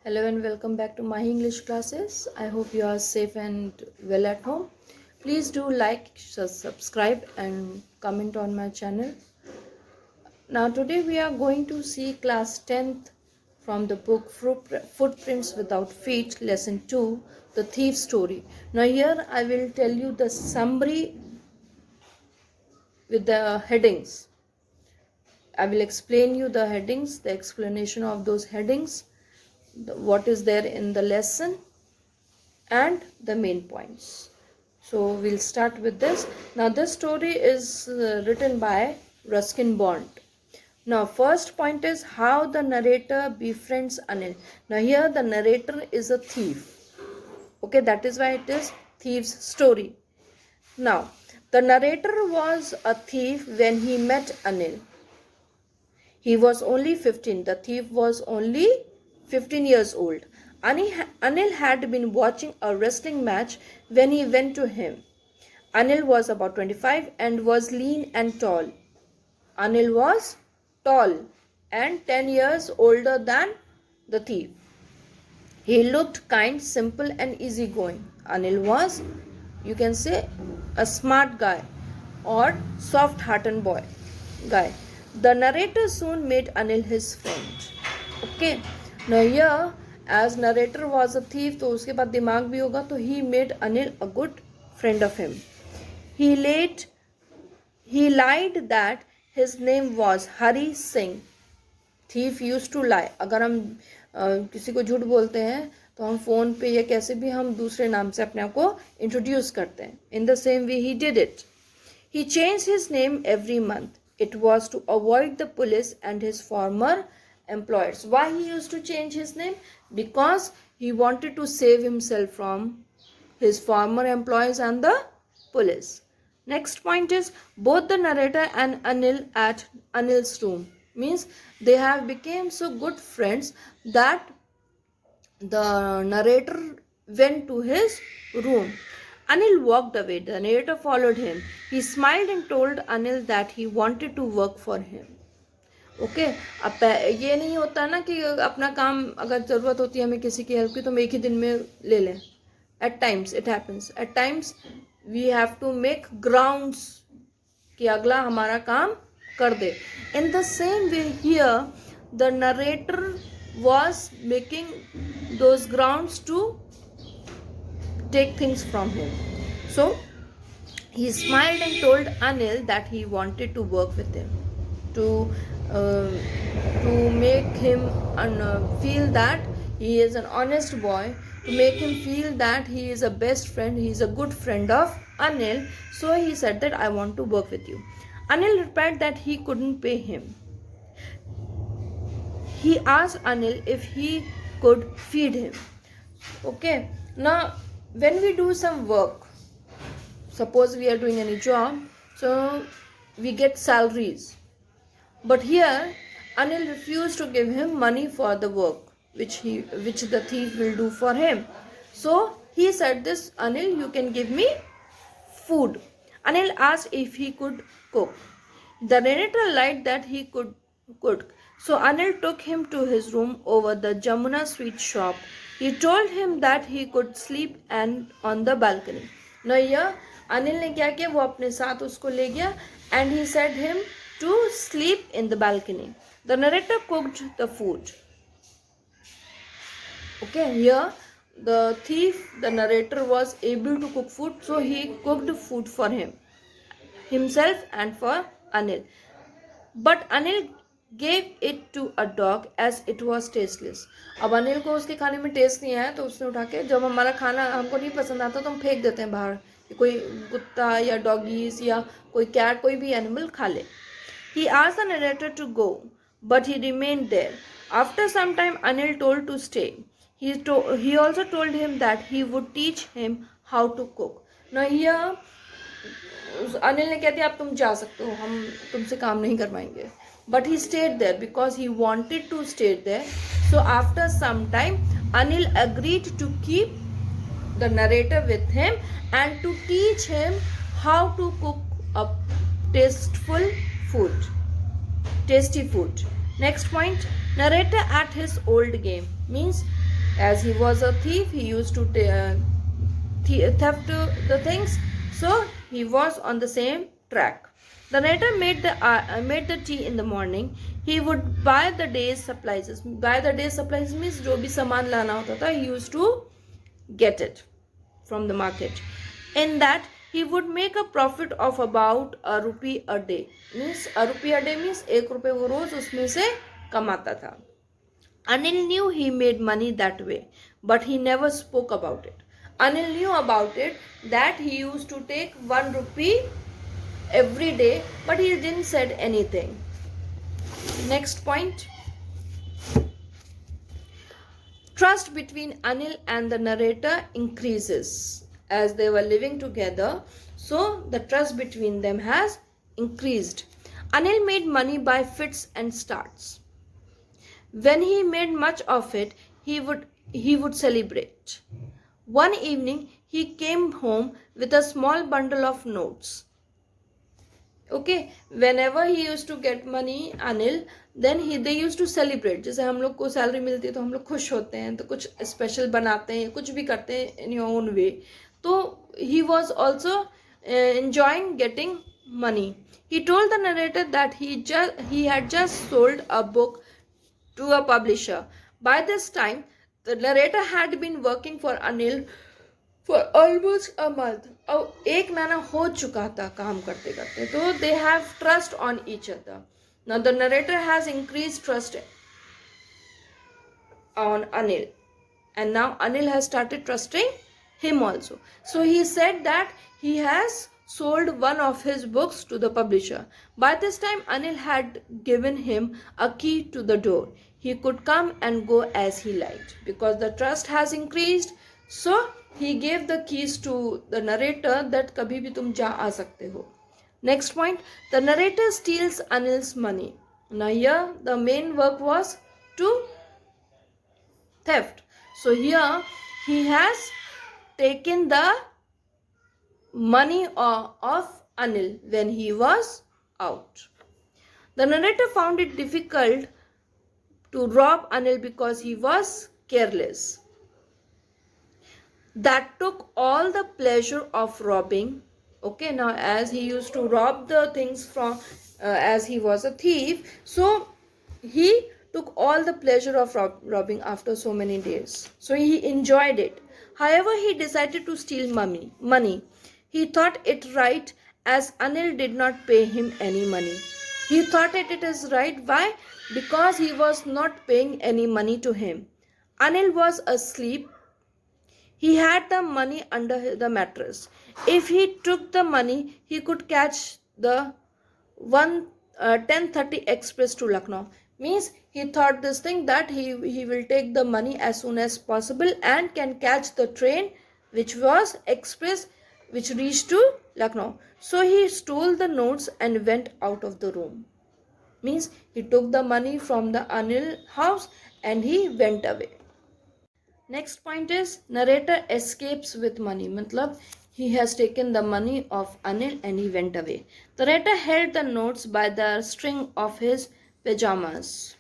Hello and welcome back to my English classes. I hope you are safe and well at home. Please do like, subscribe and comment on my channel. Now today we are going to see class 10th from the book Footprints Without Feet, lesson 2, The Thief Story. Now here I will tell you the summary with the headings. I will explain you the headings, the explanation of those headings, what is there in the lesson and the main points. So we'll start with this. Now this story is written by Ruskin Bond. Now first point is how the narrator befriends Anil. Now here the narrator is a thief. Okay, that is why it is thief's story. Now the narrator was a thief when he met Anil. He was only 15. The thief was only 15 years old. Anil had been watching a wrestling match when he went to him. Anil was about 25 and was lean and tall. Anil was tall and 10 years older than the thief. He looked kind, simple and easygoing. Anil was, you can say, a smart guy or soft-hearted guy. The narrator soon made Anil his friend. Okay. Now here, as narrator was a thief, तो उसके बाद दिमाग भी होगा, तो he made Anil a good friend of him. He lied that his name was Hari Singh. Thief used to lie. अगर हम किसी को झूठ बोलते हैं तो हम फोन पे या कैसे भी हम दूसरे नाम से अपने आप को इंट्रोड्यूस करते हैं. In the same way he did it. He changed his name every month. It was to avoid the police and his former employers. Why he used to change his name? Because he wanted to save himself from his former employees and the police. Next point is both the narrator and Anil at Anil's room. Means they have become so good friends that the narrator went to his room. Anil walked away. The narrator followed him. He smiled and told Anil that he wanted to work for him. Okay अब ये नहीं होता ना कि अपना काम अगर ज़रूरत होती है हमें किसी की हेल्प की तो हम एक ही दिन में ले लें. At times it happens. At times we have to make grounds कि अगला हमारा काम कर दे. In the same way here the narrator was making those grounds to take things from him. So he smiled and told Anil that he wanted to work with him to make him feel that he is an honest boy, to make him feel that he is a best friend, he is a good friend of Anil. So he said that I want to work with you. Anil replied that he couldn't pay him. He asked Anil if he could feed him. Okay, now when we do some work, suppose we are doing any job, so we get salaries. But here Anil refused to give him money for the work which the thief will do for him. So he said this, Anil, you can give me food. Anil asked if he could cook. The narrator lied that he could cook. So Anil took him to his room over the Jamuna sweet shop. He told him that he could sleep and on the balcony. Now here Anil ने क्या किया, वो अपने साथ उसको ले गया and he said him to sleep in the balcony. The narrator cooked the food. Okay, here the thief, the narrator was able to cook food, so he cooked food for himself and for Anil. But Anil gave it to a dog as it was tasteless. अब अनिल को उसके खाने में test नहीं आया तो उसने उठा के, जब हमारा खाना हमको नहीं पसंद आता तो हम फेंक देते हैं बाहर, कोई कुत्ता या डॉगीज या कोई कैट, कोई भी एनिमल खा ले. He asked the narrator to go, but he remained there. After some time, Anil told to stay. He also told him that he would teach him how to cook. Now here, Anil ने कह दिया अब तुम जा सकते हो, हम तुमसे काम नहीं करवाएंगे. But he stayed there because he wanted to stay there. So after some time, Anil agreed to keep the narrator with him and to teach him how to cook a tasty food. Next point, narrator at his old game means As he was a thief, he used to theft the things, so he was on the same track. The narrator made the tea in the morning. He would buy the day's supplies. Buy the day's supplies means जो भी सामान लाना होता था, he used to get it from the market. In that, he would make a profit of about ₹1 a day. Means ₹1 a day means ₹1 वो रोज उसमें से कमाता था. Anil knew he made money that way, but he never spoke about it. Anil knew about it that he used to take ₹1 every day, but he didn't said anything. Next point. Trust between Anil and the narrator increases as they were living together. So the trust between them has increased. Anil made money by fits and starts. When he made much of it, he would celebrate. One evening, he came home with a small bundle of notes. Okay, whenever he used to get money, Anil, then they used to celebrate. जैसे हम लोग को salary मिलती है तो हम लोग खुश होते हैं, तो कुछ स्पेशल बनाते हैं, कुछ भी करते हैं in your own way. तो he was also enjoying getting money. He told the narrator that he had just sold a book to a publisher. By this time, the narrator had been working for Anil for almost a month. अब 1 महीना हो चुका था काम करते करते. तो they have trust on each other. Now the narrator has increased trust on Anil, and now Anil has started trusting him also. So he said that he has sold one of his books to the publisher. By this time, Anil had given him a key to the door. He could come and go as he liked. Because the trust has increased, so he gave the keys to the narrator that kabhi bhi tum ja aa sakte ho. Next point, the narrator steals Anil's money. Now here the main work was to theft. So here he has taken the money of Anil when he was out. The narrator found it difficult to rob Anil because he was careless. That took all the pleasure of robbing. Okay, now as he used to rob the things from, as he was a thief, so he took all the pleasure of robbing after so many days. So he enjoyed it. However, he decided to steal money. He thought it right as Anil did not pay him any money. He thought it is right. Why? Because he was not paying any money to him. Anil was asleep. He had the money under the mattress. If he took the money, he could catch the 10:30 express to Lucknow. Means he thought this thing that he will take the money as soon as possible and can catch the train which was express which reached to Lucknow. So he stole the notes and went out of the room. Means he took the money from the Anil house and he went away. Next point is narrator escapes with money. Matlab he has taken the money of Anil and he went away. The narrator held the notes by the string of his pajamas.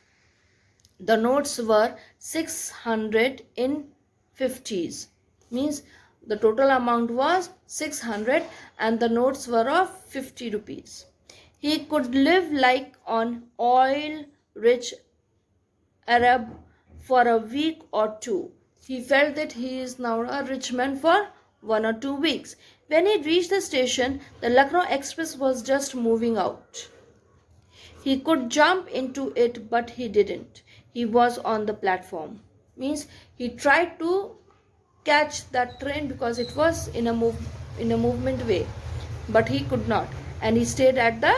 The notes were 600 in 50s. Means the total amount was 600 and the notes were of 50 rupees. He could live like an oil-rich Arab for a week or two. He felt that he is now a rich man for 1 or 2 weeks. When he reached the station, the Lucknow Express was just moving out. He could jump into it, but he didn't. He was on the platform. Means he tried to catch that train because it was in a movement way, but he could not, and he stayed at the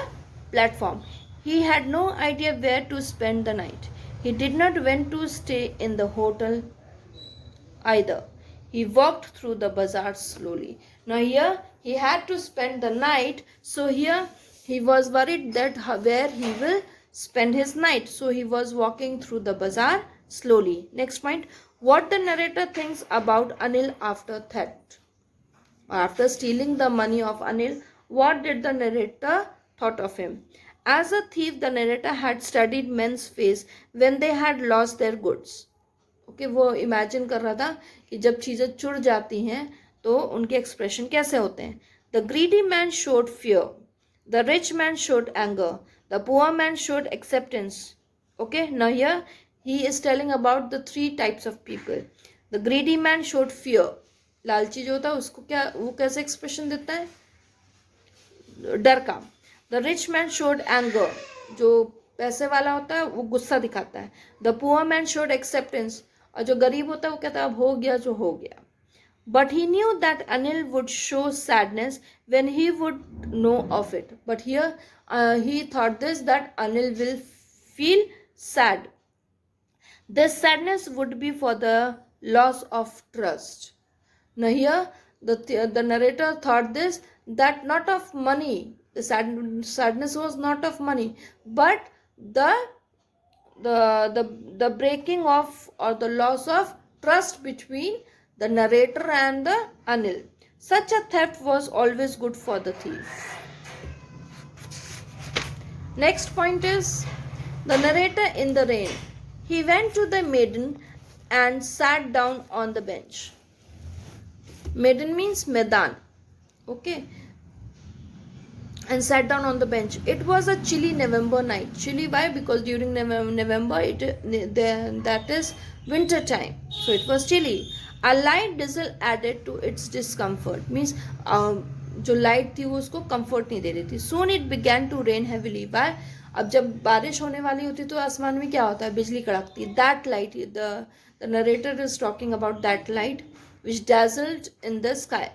platform. He had no idea where to spend the night. He did not want to stay in the hotel either. He walked through the bazaar slowly. Now here he had to spend the night, so here he was worried that where he will spend his night. So he was walking through the bazaar slowly. Next point, what the narrator thinks about Anil after theft. After stealing the money of Anil, what did the narrator thought of him? As a thief, the narrator had studied men's face when they had lost their goods. Okay, वो imagine कर रहा था कि जब चीज़ें चुड़ जाती हैं तो उनके एक्सप्रेशन कैसे होते हैं. The greedy man showed fear, the rich man showed anger, the poor man showed acceptance. Okay, now here he is telling about the 3 types of people. The greedy man showed fear, लालची जो होता है उसको क्या, वो कैसे expression देता है, डर का. The rich man showed anger, जो पैसे वाला होता है वो गुस्सा दिखाता है. The poor man showed acceptance, और जो गरीब होता है वो कहता है अब हो गया जो हो गया. But he knew that Anil would show sadness when he would know of it. But here he thought this, that Anil will feel sad. This sadness would be for the loss of trust. Now here the narrator thought this, that not of money, the sadness was not of money, but the the breaking of or the loss of trust between the narrator and the Anil. Such a theft was always good for the thief. Next point is the narrator in the rain. He went to the maiden and sat down on the bench. Maiden means Medan. Okay. And sat down on the bench. It was a chilly November night. Chilly why? Because during November that is winter time, so it was chilly. A light drizzle added to its discomfort. Means जो light थी वो उसको comfort नहीं दे रही थी. Soon it began to rain heavily. Why? अब जब बारिश होने वाली होती तो आसमान में क्या होता है, बिजली कड़कती है. That light, the narrator is talking about that light which dazzled in the sky.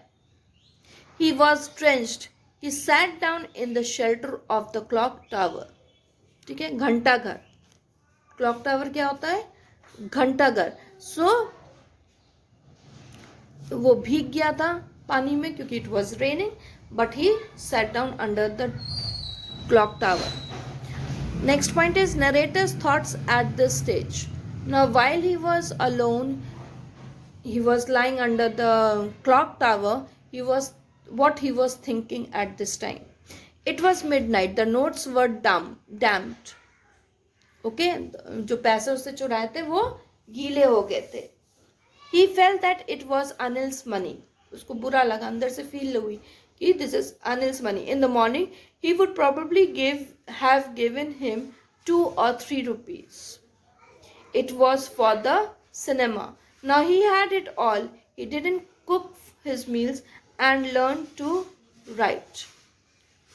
He was drenched. He sat down in the shelter of the clock tower. ठीक है, घंटा घर. क्लॉक टावर क्या होता है, घंटा घर. सो वो भीग गया था पानी में क्योंकि it was raining, but he sat down under the clock tower. Next point is narrator's thoughts at this stage. Now while he was alone, he was lying under the clock tower, what he was thinking at this time. It was midnight. The notes were damped. Okay, जो पैसे उससे चुराए थे वो गीले हो गए थे. He felt that it was Anil's money. उसको बुरा लगा, अंदर से फील हुई कि this is Anil's money. In the morning he would probably have given him 2 or 3 rupees. It was for the cinema. Now he had it all. He didn't cook his meals and learn to write.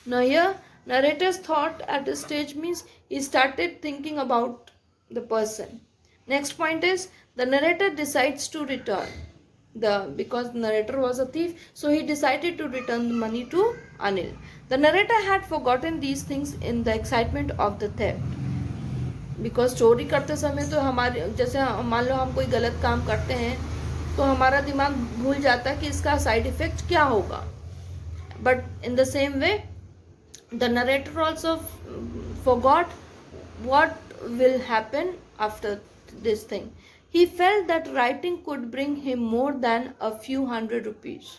Now here narrator's thought at this stage means he started thinking about the person. Next point is the narrator decides to return. Because the narrator was a thief, so he decided to return the money to Anil. The narrator had forgotten these things in the excitement of the theft. Because चोरी करते समय तो हमारे, जैसे मान लो हम कोई गलत काम करते हैं तो हमारा दिमाग भूल जाता है कि इसका साइड इफेक्ट क्या होगा. But in the same way the narrator also forgot what will happen after this thing. He felt that writing could bring him more than a few hundred rupees.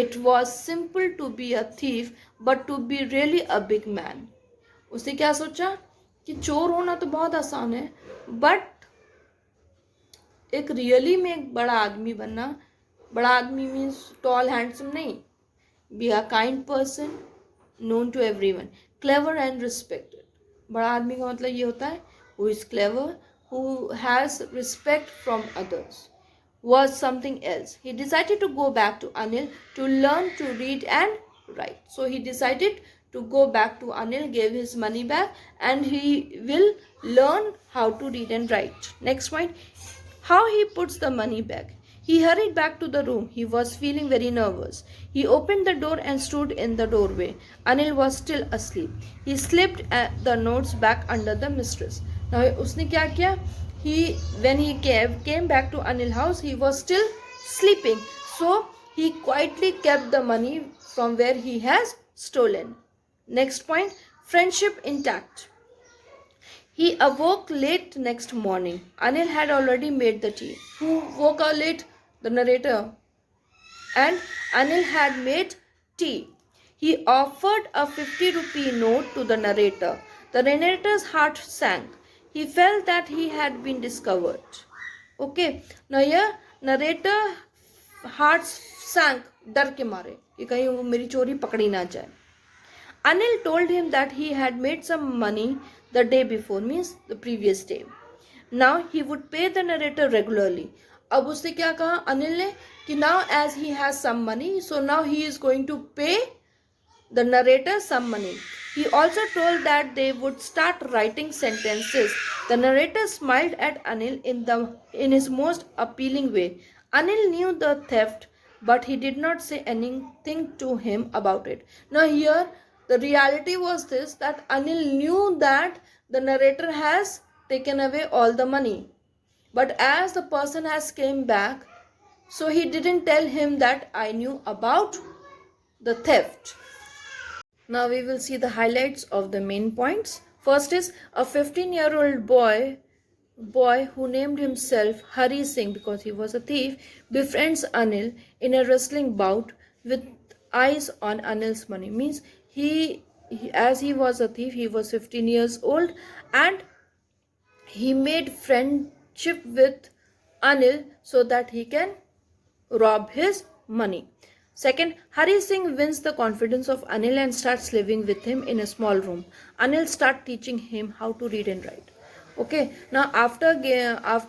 It was simple to be a thief, but to be really a big man. उसने क्या सोचा कि चोर होना तो बहुत आसान है, बट एक रियली में एक बड़ा आदमी बनना. बड़ा आदमी मीन्स टॉल हैंडसम नहीं. Be a kind person known to everyone, clever and respected. बड़ा आदमी का मतलब ये होता है who is clever, who has respect from others. was something else. He decided to go back to Anil to learn to read and write. So he decided to go back to Anil, gave his money back, and he will learn how to read and write. Next point, how he puts the money back. He hurried back to the room. He was feeling very nervous. He opened the door and stood in the doorway. Anil was still asleep. He slipped the notes back under the mistress. Now उसने क्या किया? When he came back to Anil's house, he was still sleeping. So he quietly kept the money from where he has stolen. Next point, friendship intact. He awoke late next morning. Anil had already made the tea. Who woke up late? The narrator. And Anil had made tea. He offered a 50 rupee note to the narrator. The narrator's heart sank. He felt that he had been discovered. Okay, now here narrator heart sank, डर के मारे कि कहीं वो मेरी चोरी पकड़ी ना जाए. Anil told him that he had made some money the day before, means the previous day. Now he would pay the narrator regularly. अब उसने क्या कहा अनिल ने कि now as he has some money, so now he is going to pay the narrator some money. He also told that they would start writing sentences. The narrator smiled at Anil in his most appealing way. Anil knew the theft, but he did not say anything to him about it. Now here the reality was this, that Anil knew that the narrator has taken away all the money. But as the person has came back, so he didn't tell him that I knew about the theft. Now we will see the highlights of the main points. First is a 15-year-old boy who named himself Hari Singh because he was a thief befriends Anil in a wrestling bout with eyes on Anil's money. Means as he was a thief, he was 15 years old and he made friendship with Anil so that he can rob his money. Second, Hari Singh wins the confidence of Anil and starts living with him in a small room. Anil starts teaching him how to read and write. Okay, now after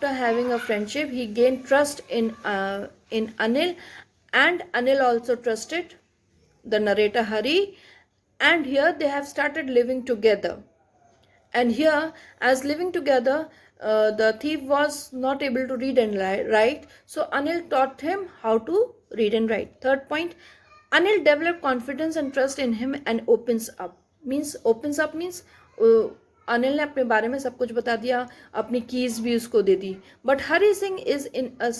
having a friendship, he gained trust in Anil, and Anil also trusted the narrator Hari, and here they have started living together. And here, as living together, the thief was not able to read and write, so Anil taught him how to read and write. Third point, Anil developed confidence and trust in him and opens up. Means Anil ने अपने बारे में सब कुछ बता दिया, अपनी keys भी उसको दे दी. But Hari Singh is in a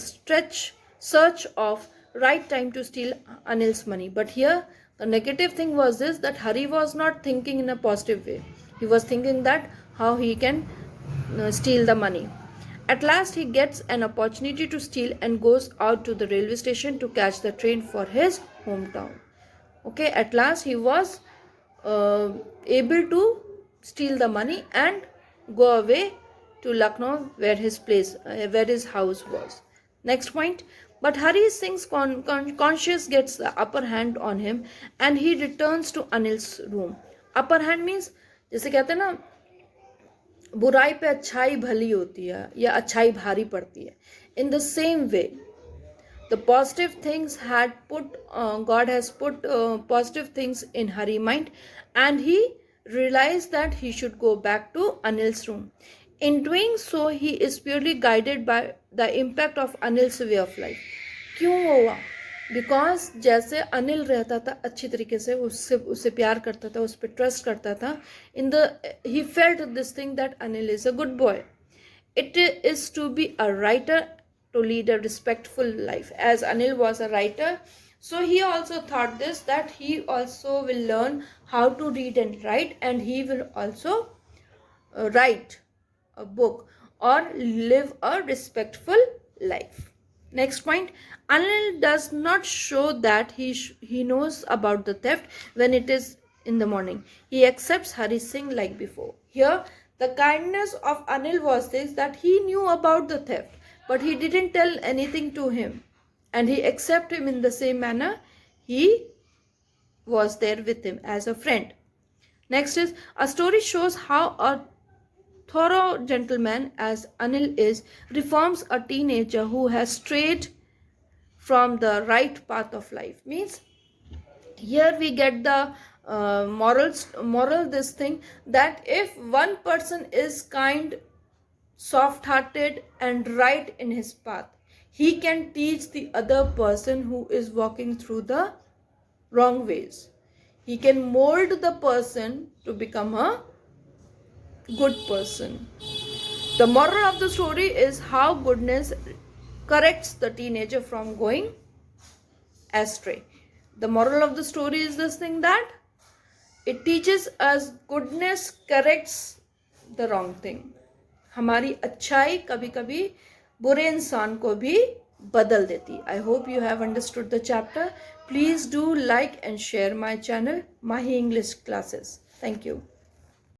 search of right time to steal Anil's money. But here the negative thing was this, that Hari was not thinking in a positive way. He was thinking that how he can steal the money. At last he gets an opportunity to steal and goes out to the railway station to catch the train for his hometown. Okay, at last he was able to steal the money and go away to Lucknow where his house was. Next point, but Hari Singh's conscience gets the upper hand on him and he returns to Anil's room. Upper hand means जैसे कहते हैं ना, बुराई पे अच्छाई भली होती है या अच्छाई भारी पड़ती है. In the same way, the positive things God has put positive things in Hari's mind, and he realized that he should go back to Anil's room. In doing so, he is purely guided by the impact of Anil's way of life. क्यों हुआ? Because जैसे अनिल रहता था अच्छी तरीके से, उससे प्यार करता था, उस पर ट्रस्ट करता था, he felt this thing that Anil is a good boy. It is to be a writer to lead a respectful life. As Anil was a writer, so he also thought this, that he also will learn how to read and write, and he will also write a book or live a respectful life. Next point, Anil does not show that he knows about the theft when it is in the morning. He accepts Hari Singh like before. Here, the kindness of Anil was this, that he knew about the theft, but he didn't tell anything to him, and he accepted him in the same manner. He was there with him as a friend. Next is, a story shows how a thorough gentleman, as Anil is, reforms a teenager who has strayed from the right path of life. Means here we get the moral this thing, that if one person is kind, soft-hearted and right in his path, he can teach the other person who is walking through the wrong ways. He can mold the person to become a good person. The moral of the story is how goodness corrects the teenager from going astray. The moral of the story is this thing, that it teaches us goodness corrects the wrong thing. हमारी अच्छाई कभी कभी बुरे इंसान को भी बदल देती. I hope you have understood the chapter. Please do like and share my channel, Mahi English Classes. Thank you.